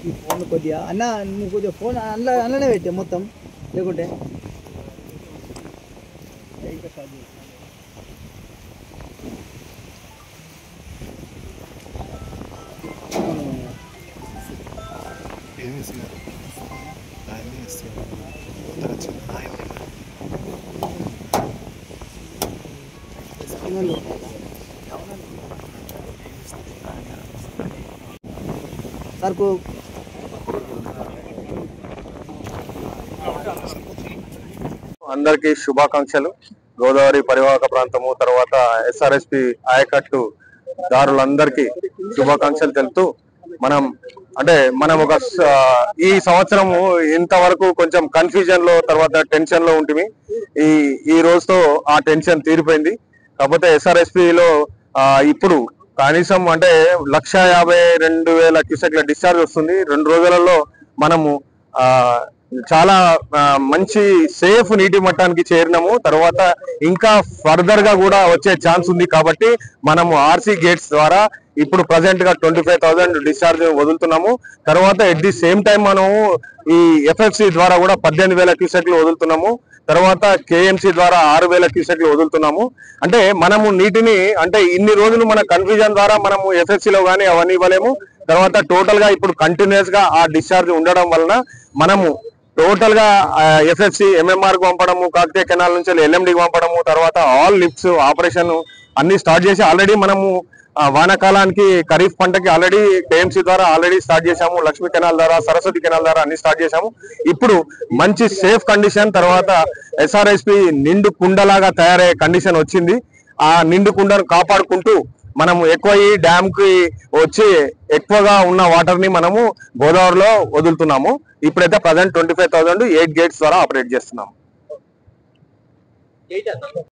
ఈ ఫోన్ కొద్దిగా అన్న నువ్వు కొద్దిగా ఫోన్ అందులోనే పెట్టే మొత్తం లేకుంటే సార్ అందరికీ శుభాకాంక్షలు. గోదావరి పరివాహక ప్రాంతము తర్వాత ఎస్ఆర్ఎస్పి ఆయకట్టు దారులందరికీ శుభాకాంక్షలు తెలుపుతూ మనం ఒక ఈ సంవత్సరము ఇంతవరకు కొంచెం కన్ఫ్యూజన్ లో తర్వాత టెన్షన్ లో ఉంటుంది. ఈ రోజుతో ఆ టెన్షన్ తీరిపోయింది. కాకపోతే ఎస్ఆర్ఎస్పిలో ఇప్పుడు కనీసం 1,52,000 క్యూసెక్ల డిశ్చార్జ్ వస్తుంది. 2 రోజులలో మనము చాలా మంచి సేఫ్ నీటి మట్టానికి చేరినాము. తర్వాత ఇంకా ఫర్దర్ గా కూడా వచ్చే ఛాన్స్ ఉంది. కాబట్టి మనము ఆర్సీ గేట్స్ ద్వారా ఇప్పుడు ప్రజెంట్ గా 25,000 డిశ్చార్జ్ వదులుతున్నాము. తర్వాత ఎట్ ది సేమ్ టైం మనము ఈ ఎఫ్ఎఫ్సి ద్వారా కూడా 18,000 క్యూసెక్లు వదులుతున్నాము. తర్వాత కేఎంసి ద్వారా 6,000 క్యూసెక్లు వదులుతున్నాము. మనము నీటిని ఇన్ని రోజులు మన కన్ఫ్యూజన్ ద్వారా మనము ఎఫ్ఎఫ్సిలో కానీ అవన్నీ ఇవ్వలేము. తర్వాత టోటల్ గా ఇప్పుడు కంటిన్యూస్ గా ఆ డిశ్చార్జ్ ఉండడం వలన మనము టోటల్ గా ఎఫ్ఎఫ్సి ఎంఎంఆర్ కు పంపడము, కాకతీయ కెనాల్ నుంచి ఎల్ఎండికి పంపడము, తర్వాత ఆల్ లిఫ్ట్స్ ఆపరేషన్ అన్ని స్టార్ట్ చేసి ఆల్రెడీ మనము వానాకాలానికి ఖరీఫ్ పంటకి ఆల్రెడీ కేఎంసీ ద్వారా ఆల్రెడీ స్టార్ట్ చేశాము. లక్ష్మీ కెనాల్ ద్వారా, సరస్వతి కెనాల్ ద్వారా అన్ని స్టార్ట్ చేశాము. ఇప్పుడు మంచి సేఫ్ కండిషన్, తర్వాత ఎస్ఆర్ఎస్పి నిండు కుండలాగా తయారయ్యే కండిషన్ వచ్చింది. ఆ నిండు కుండను కాపాడుకుంటూ మనము ఎక్కువ ఈ డ్యామ్ కి వచ్చి ఎక్కువగా ఉన్న వాటర్ ని మనము గోదావరిలో వదులుతున్నాము. ఇప్పుడైతే ప్రజెంట్ 25,000 8 గేట్స్ ద్వారా ఆపరేట్ చేస్తున్నాము.